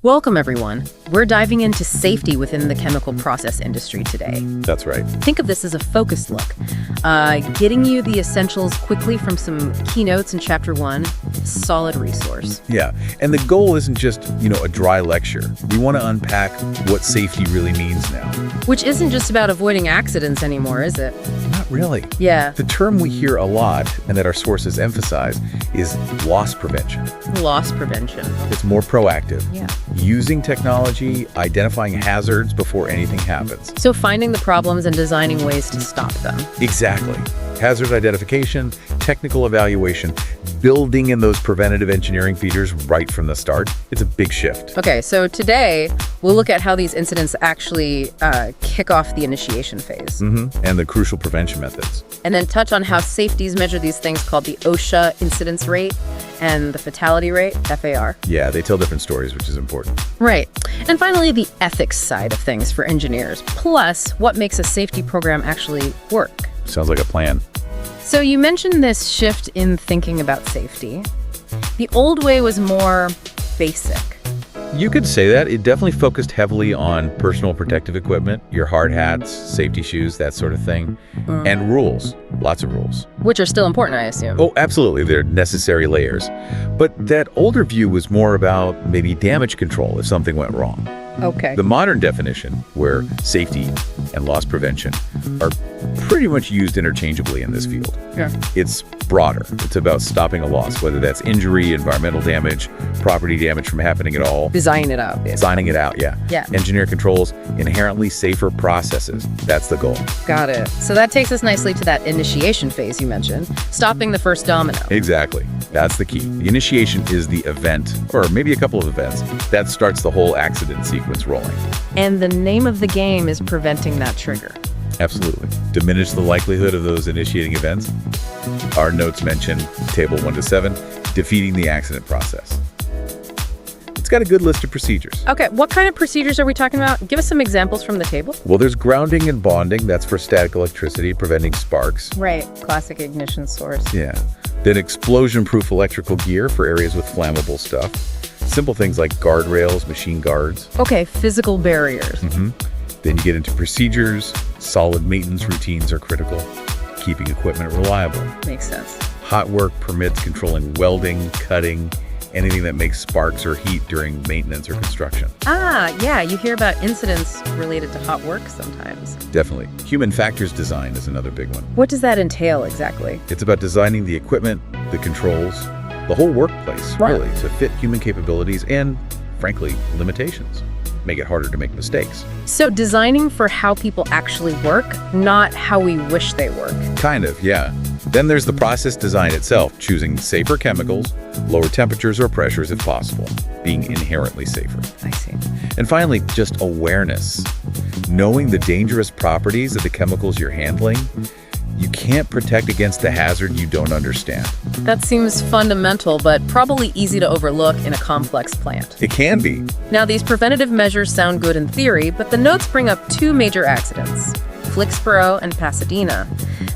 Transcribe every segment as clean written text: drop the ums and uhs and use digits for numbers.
Welcome, everyone. We're diving into safety within the chemical process industry today. That's right. Think of this as a focused look, getting you the essentials quickly from some keynotes in Chapter 1, solid resource. Yeah, and the goal isn't just, a dry lecture. We want to unpack what safety really means now. Which isn't just about avoiding accidents anymore, is it? Not really. Yeah. The term we hear a lot, and that our sources emphasize, is loss prevention. Loss prevention. It's more proactive. Yeah. Using technology, identifying hazards before anything happens. So finding the problems and designing ways to stop them. Exactly. Hazard identification, technical evaluation, building in those preventative engineering features right from the start. It's a big shift. Okay, so today we'll look at how these incidents actually kick off the initiation phase. And the crucial prevention methods. And then touch on how safeties measure these things called the OSHA incidence rate and the fatality rate, FAR. Yeah, they tell different stories, which is important. Right. And finally, the ethics side of things for engineers, plus what makes a safety program actually work. Sounds like a plan. So you mentioned this shift in thinking about safety. The old way was more basic. You could say that. It definitely focused heavily on personal protective equipment, your hard hats, safety shoes, that sort of thing, and rules. Lots of rules. Which are still important, I assume. Oh, absolutely. They're necessary layers. But that older view was more about maybe damage control if something went wrong. Okay. The modern definition, where safety and loss prevention are pretty much used interchangeably in this field. Yeah. It's broader. It's about stopping a loss, whether that's injury, environmental damage, property damage from happening at all. Designing it out. Basically. Designing it out, yeah. Yeah. Engineer controls inherently safer processes. That's the goal. Got it. So that takes us nicely to that initiation phase you mentioned, stopping the first domino. Exactly. That's the key. The initiation is the event, or maybe a couple of events, that starts the whole accident sequence rolling. And the name of the game is preventing that trigger. Absolutely. Diminish the likelihood of those initiating events. Our notes mention table 1 to 7, defeating the accident process. It's got a good list of procedures. Okay, what kind of procedures are we talking about? Give us some examples from the table. Well, there's grounding and bonding. That's for static electricity, preventing sparks. Right, classic ignition source. Yeah. Then explosion-proof electrical gear for areas with flammable stuff. Simple things like guardrails, machine guards. Okay, physical barriers. Then you get into procedures. Solid maintenance routines are critical. Keeping equipment reliable. Makes sense. Hot work permits controlling welding, cutting, anything that makes sparks or heat during maintenance or construction. Yeah, you hear about incidents related to hot work sometimes. Definitely. Human factors design is another big one. What does that entail exactly? It's about designing the equipment, the controls, the whole workplace, really, to fit human capabilities and, frankly, limitations. Make it harder to make mistakes. So designing for how people actually work, not how we wish they work. Kind of, yeah. Then there's the process design itself, choosing safer chemicals, lower temperatures or pressures if possible, being inherently safer. I see. And finally, just awareness. Knowing the dangerous properties of the chemicals you're handling. You can't protect against the hazard you don't understand. That seems fundamental, but probably easy to overlook in a complex plant. It can be. Now, these preventative measures sound good in theory, but the notes bring up two major accidents, Flixborough and Pasadena.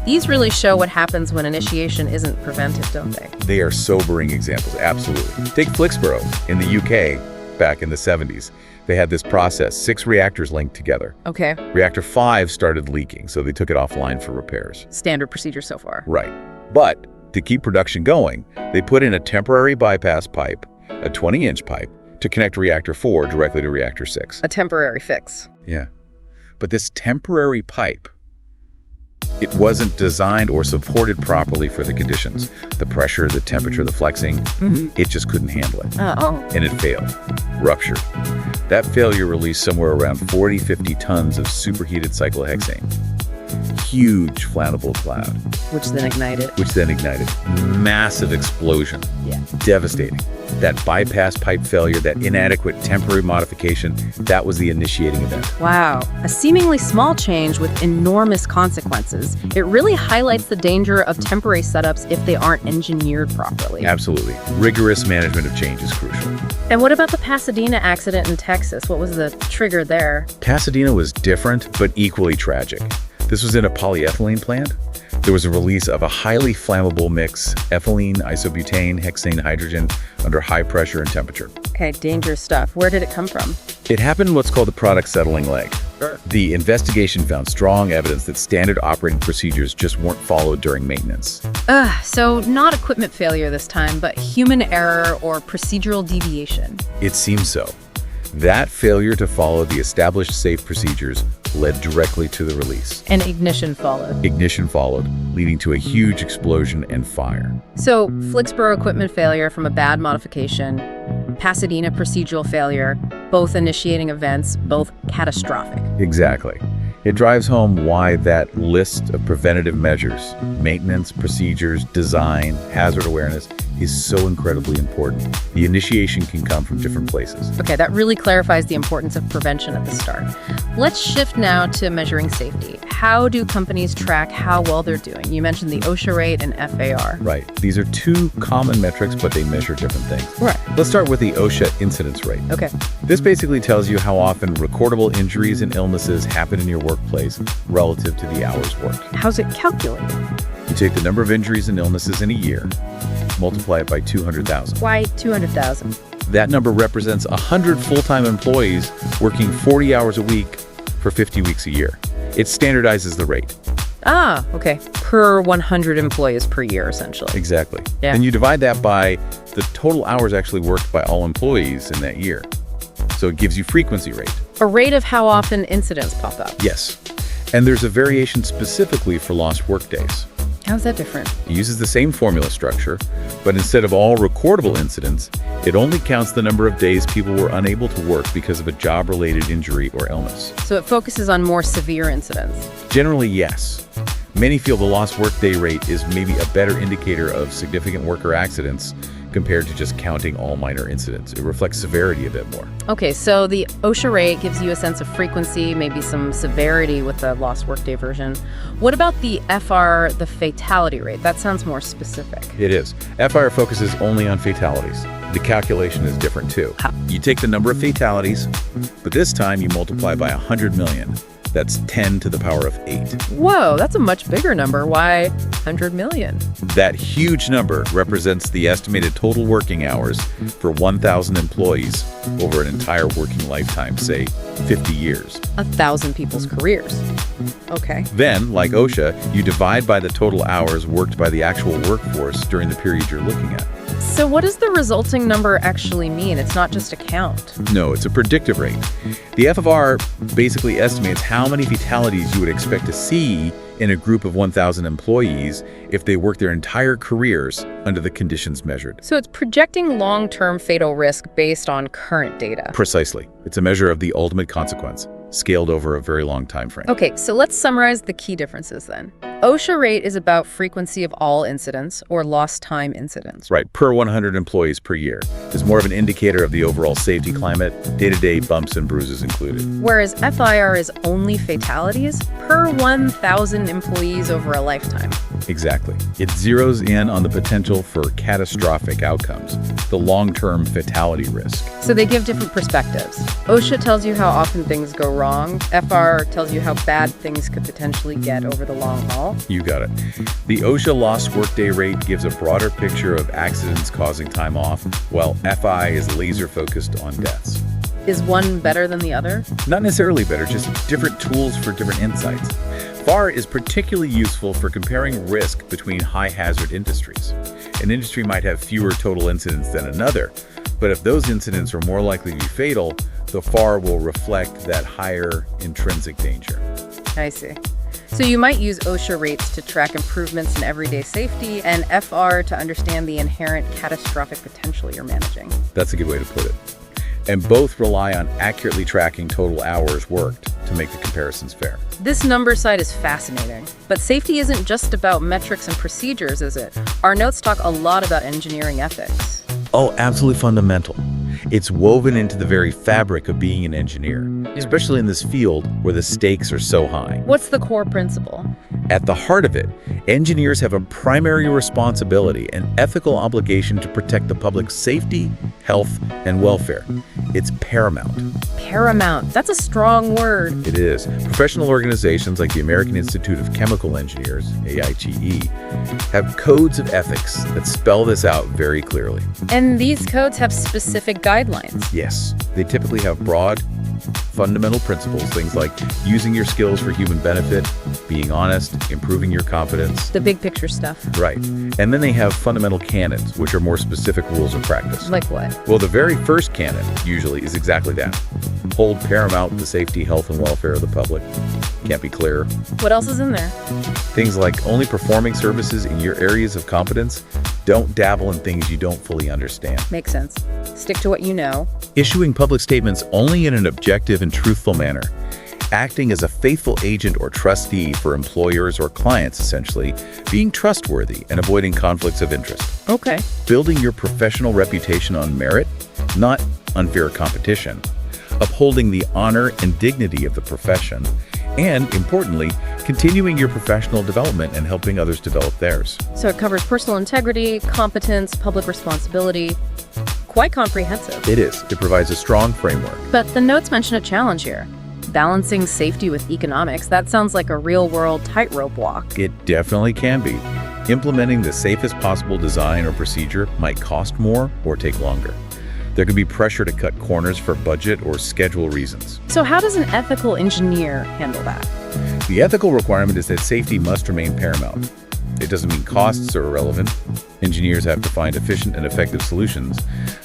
These really show what happens when initiation isn't preventive, don't they? They are sobering examples, absolutely. Take Flixborough in the UK back in the 70s. They had this process, 6 reactors linked together. Okay. Reactor 5 started leaking, so they took it offline for repairs. Standard procedure so far. Right. But to keep production going, they put in a temporary bypass pipe, a 20-inch pipe, to connect reactor 4 directly to reactor 6. A temporary fix. Yeah. But this temporary pipe, it wasn't designed or supported properly for the conditions. The pressure, the temperature, the flexing, it just couldn't handle it. And it failed, ruptured. That failure released somewhere around 40-50 tons of superheated cyclohexane. Huge flammable cloud. Which then ignited. Massive explosion. Yeah. Devastating. That bypass pipe failure, that inadequate temporary modification, that was the initiating event. Wow. A seemingly small change with enormous consequences. It really highlights the danger of temporary setups if they aren't engineered properly. Absolutely. Rigorous management of change is crucial. And what about the Pasadena accident in Texas? What was the trigger there? Pasadena was different, but equally tragic. This was in a polyethylene plant. There was a release of a highly flammable mix, ethylene, isobutane, hexane, hydrogen, under high pressure and temperature. Okay, dangerous stuff. Where did it come from? It happened in what's called the product settling leg. The investigation found strong evidence that standard operating procedures just weren't followed during maintenance. So not equipment failure this time, but human error or procedural deviation. It seems so. That failure to follow the established safe procedures led directly to the release. And ignition followed. Ignition followed, leading to a huge explosion and fire. So Flixboro equipment failure from a bad modification, Pasadena procedural failure, both initiating events, both catastrophic. Exactly. It drives home why that list of preventative measures, maintenance, procedures, design, hazard awareness, is so incredibly important. The initiation can come from different places. Okay, that really clarifies the importance of prevention at the start. Let's shift now to measuring safety. How do companies track how well they're doing? You mentioned the OSHA rate and FAR. Right. These are two common metrics, but they measure different things. Right. Let's start with the OSHA incidence rate. Okay. This basically tells you how often recordable injuries and illnesses happen in your workplace relative to the hours worked. How's it calculated? You take the number of injuries and illnesses in a year, multiply it by 200,000. Why 200,000? That number represents 100 full-time employees working 40 hours a week for 50 weeks a year. It standardizes the rate. Ah, okay. Per 100 employees per year, essentially. Exactly. Yeah. And you divide that by the total hours actually worked by all employees in that year. So it gives you frequency rate. A rate of how often incidents pop up. Yes. And there's a variation specifically for lost workdays. How's that different? It uses the same formula structure, but instead of all recordable incidents, it only counts the number of days people were unable to work because of a job-related injury or illness. So it focuses on more severe incidents. Generally, yes. Many feel the lost workday rate is maybe a better indicator of significant worker accidents compared to just counting all minor incidents. It reflects severity a bit more. Okay, so the OSHA rate gives you a sense of frequency, maybe some severity with the lost workday version. What about the FR, the fatality rate? That sounds more specific. It is. FR focuses only on fatalities. The calculation is different too. How? You take the number of fatalities, but this time you multiply by 100 million. That's 10 to the power of 8. Whoa, that's a much bigger number. Why 100 million? That huge number represents the estimated total working hours for 1,000 employees over an entire working lifetime, say 50 years. 1,000 people's careers. Okay. Then, like OSHA, you divide by the total hours worked by the actual workforce during the period you're looking at. So what does the resulting number actually mean? It's not just a count. No, it's a predictive rate. The FFR basically estimates how many fatalities you would expect to see in a group of 1,000 employees if they work their entire careers under the conditions measured. So it's projecting long-term fatal risk based on current data. Precisely. It's a measure of the ultimate consequence, scaled over a very long time frame. Okay, so let's summarize the key differences then. OSHA rate is about frequency of all incidents or lost time incidents. Right, per 100 employees per year. It's more of an indicator of the overall safety climate, day-to-day bumps and bruises included. Whereas FIR is only fatalities per 1,000 employees over a lifetime. Exactly. It zeroes in on the potential for catastrophic outcomes, the long-term fatality risk. So they give different perspectives. OSHA tells you how often things go wrong. FR tells you how bad things could potentially get over the long haul. You got it. The OSHA lost workday rate gives a broader picture of accidents causing time off, while FI is laser-focused on deaths. Is one better than the other? Not necessarily better, just different tools for different insights. FAR is particularly useful for comparing risk between high-hazard industries. An industry might have fewer total incidents than another, but if those incidents are more likely to be fatal, the FAR will reflect that higher intrinsic danger. I see. So you might use OSHA rates to track improvements in everyday safety and FR to understand the inherent catastrophic potential you're managing. That's a good way to put it. And both rely on accurately tracking total hours worked to make the comparisons fair. This number side is fascinating, but safety isn't just about metrics and procedures, is it? Our notes talk a lot about engineering ethics. Oh, absolutely fundamental. It's woven into the very fabric of being an engineer, especially in this field where the stakes are so high. What's the core principle? At the heart of it, engineers have a primary responsibility and ethical obligation to protect the public's safety, health, and welfare. It's paramount. Paramount. That's a strong word. It is. Professional organizations like the American Institute of Chemical Engineers, AICE, have codes of ethics that spell this out very clearly. And these codes have specific guidelines. Yes, they typically have broad, fundamental principles, things like using your skills for human benefit, being honest, improving your competence. The big picture stuff. Right. And then they have fundamental canons, which are more specific rules of practice. Like what? Well, the very first canon usually is exactly that. Hold paramount the safety, health, and welfare of the public. Can't be clearer. What else is in there? Things like only performing services in your areas of competence. Don't dabble in things you don't fully understand. Makes sense. Stick to what you know. Issuing public statements only in an objective and truthful manner. Acting as a faithful agent or trustee for employers or clients, essentially. Being trustworthy and avoiding conflicts of interest. Okay. Building your professional reputation on merit, not unfair competition. Upholding the honor and dignity of the profession. And, importantly, continuing your professional development and helping others develop theirs. So it covers personal integrity, competence, public responsibility. Quite comprehensive. It is. It provides a strong framework. But the notes mention a challenge here. Balancing safety with economics. That sounds like a real-world tightrope walk. It definitely can be. Implementing the safest possible design or procedure might cost more or take longer. There could be pressure to cut corners for budget or schedule reasons. So how does an ethical engineer handle that? The ethical requirement is that safety must remain paramount. It doesn't mean costs are irrelevant. Engineers have to find efficient and effective solutions,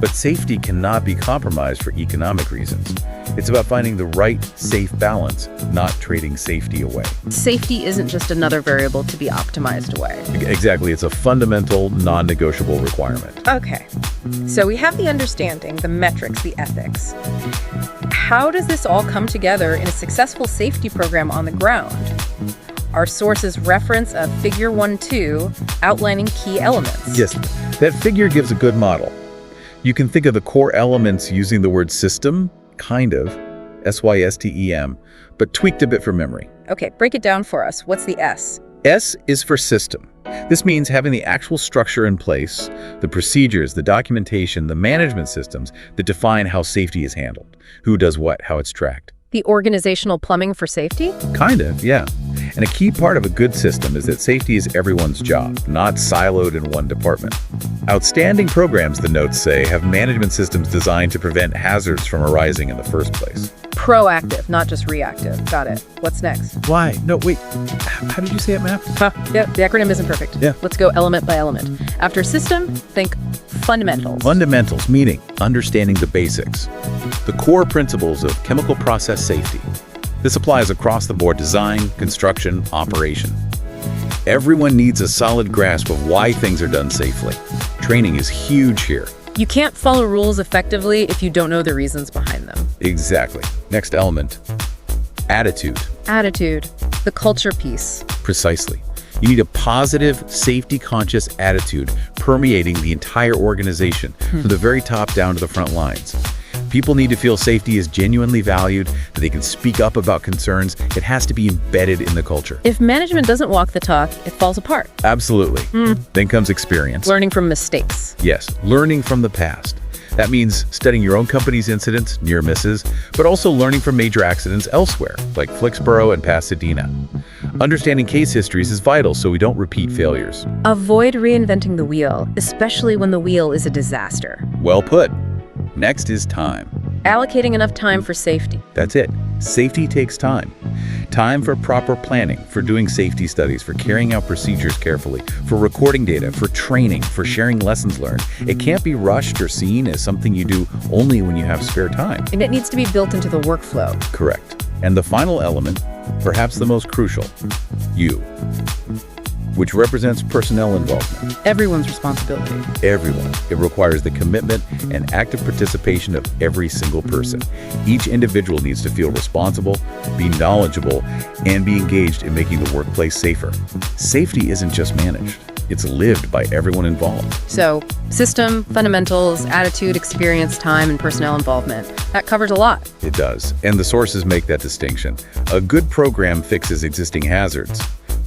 but safety cannot be compromised for economic reasons. It's about finding the right, safe balance, not trading safety away. Safety isn't just another variable to be optimized away. Exactly. It's a fundamental, non-negotiable requirement. Okay. So we have the understanding, the metrics, the ethics. How does this all come together in a successful safety program on the ground? Our sources reference a figure 1-2 outlining key elements. Yes, that figure gives a good model. You can think of the core elements using the word system, kind of, S-Y-S-T-E-M, but tweaked a bit for memory. Okay, break it down for us. What's the S? S is for system. This means having the actual structure in place, the procedures, the documentation, the management systems that define how safety is handled, who does what, how it's tracked. The organizational plumbing for safety? Kind of, yeah. And a key part of a good system is that safety is everyone's job, not siloed in one department. Outstanding programs, the notes say, have management systems designed to prevent hazards from arising in the first place. Proactive, not just reactive. Got it. What's next? Why? No, wait. How did you say it, Matt? Yeah, the acronym isn't perfect. Yeah. Let's go element by element. After system, think fundamentals. Fundamentals, meaning understanding the basics. The core principles of chemical process safety. This applies across the board: design, construction, operation. Everyone needs a solid grasp of why things are done safely. Training is huge here. You can't follow rules effectively if you don't know the reasons behind them. Exactly. Next element, attitude. Attitude, the culture piece. Precisely. You need a positive, safety-conscious attitude permeating the entire organization, from the very top down to the front lines. People need to feel safety is genuinely valued, that they can speak up about concerns. It has to be embedded in the culture. If management doesn't walk the talk, it falls apart. Absolutely. Then comes experience. Learning from mistakes. Yes, learning from the past. That means studying your own company's incidents, near misses, but also learning from major accidents elsewhere, like Flixborough and Pasadena. Understanding case histories is vital so we don't repeat failures. Avoid reinventing the wheel, especially when the wheel is a disaster. Well put. Next is time. Allocating enough time for safety. That's it. Safety takes time. Time for proper planning, for doing safety studies, for carrying out procedures carefully, for recording data, for training, for sharing lessons learned. It can't be rushed or seen as something you do only when you have spare time. And it needs to be built into the workflow. Correct. And the final element, perhaps the most crucial, you, which represents personnel involvement. Everyone's responsibility. Everyone. It requires the commitment and active participation of every single person. Each individual needs to feel responsible, be knowledgeable, and be engaged in making the workplace safer. Safety isn't just managed. It's lived by everyone involved. So, system, fundamentals, attitude, experience, time, and personnel involvement. That covers a lot. It does. And the sources make that distinction. A good program fixes existing hazards,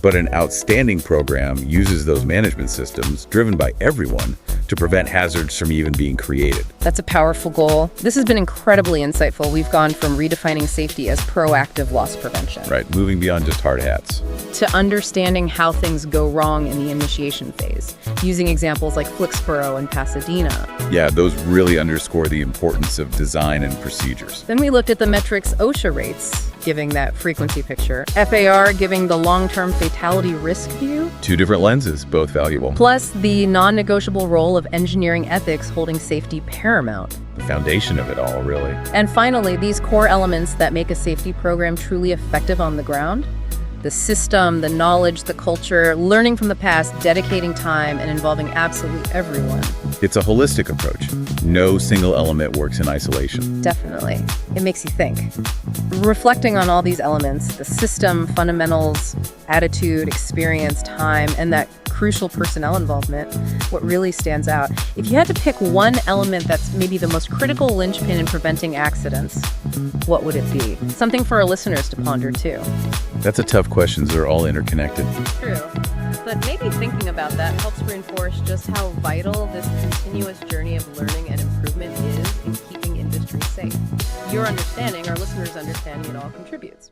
But an outstanding program uses those management systems, driven by everyone, to prevent hazards from even being created. That's a powerful goal. This has been incredibly insightful. We've gone from redefining safety as proactive loss prevention. Right, moving beyond just hard hats. To understanding how things go wrong in the initiation phase, using examples like Flixboro and Pasadena. Yeah, those really underscore the importance of design and procedures. Then we looked at the metrics OSHA rates, giving that frequency picture, FAR giving the long-term fatality risk view. Two different lenses, both valuable. Plus the non-negotiable role of engineering ethics holding safety paramount. The foundation of it all, really. And finally, these core elements that make a safety program truly effective on the ground. The system, the knowledge, the culture, learning from the past, dedicating time, and involving absolutely everyone. It's a holistic approach. No single element works in isolation. Definitely. It makes you think. Reflecting on all these elements, the system, fundamentals, attitude, experience, time, and that crucial personnel involvement, what really stands out. If you had to pick one element that's maybe the most critical linchpin in preventing accidents, what would it be? Something for our listeners to ponder too. That's a tough question. They're all interconnected. True. But maybe thinking about that helps reinforce just how vital this continuous journey of learning and improvement is in keeping industry safe. Your understanding, our listeners' understanding, it all contributes.